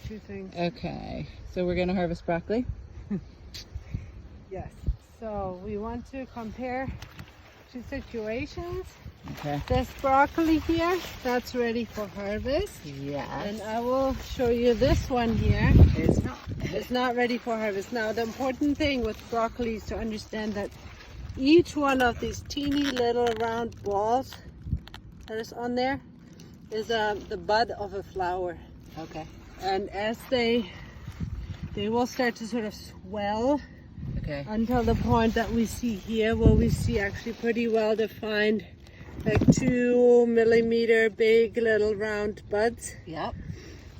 two things. Okay, so we're gonna harvest broccoli. Yes. So we want to compare two situations. Okay. This broccoli here, that's ready for harvest. Yes. And I will show you this one here. It's not. It's not ready for harvest. Now, the important thing with broccoli is to understand that each one of these teeny little round balls that is on there is the bud of a flower. Okay. And as they will start to sort of swell Okay. until the point that we see here, where we see actually pretty well defined, like 2 millimeter big little round buds. Yep.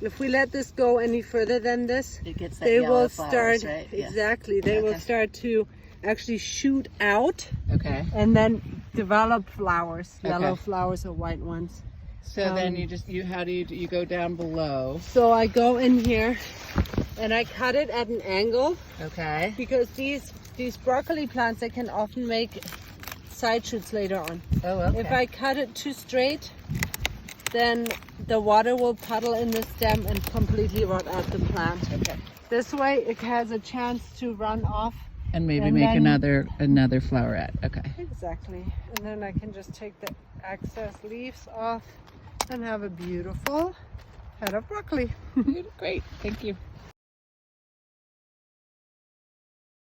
If we let this go any further than this, It gets that they yellow will flowers, start, right? Yeah. exactly, they will Okay. start to actually shoot out Okay. and then develop flowers, Okay. yellow flowers or white ones. So then how do you go down below? So I go in here and I cut it at an angle, Okay. because these broccoli plants, they can often make side shoots later on. Oh, okay. If I cut it too straight, then the water will puddle in the stem and completely rot out the plant. Okay. This way it has a chance to run off. And maybe And make then- another flowerette. Okay. Exactly. And then I can just take the excess leaves off and have a beautiful head of broccoli. Great. Thank you.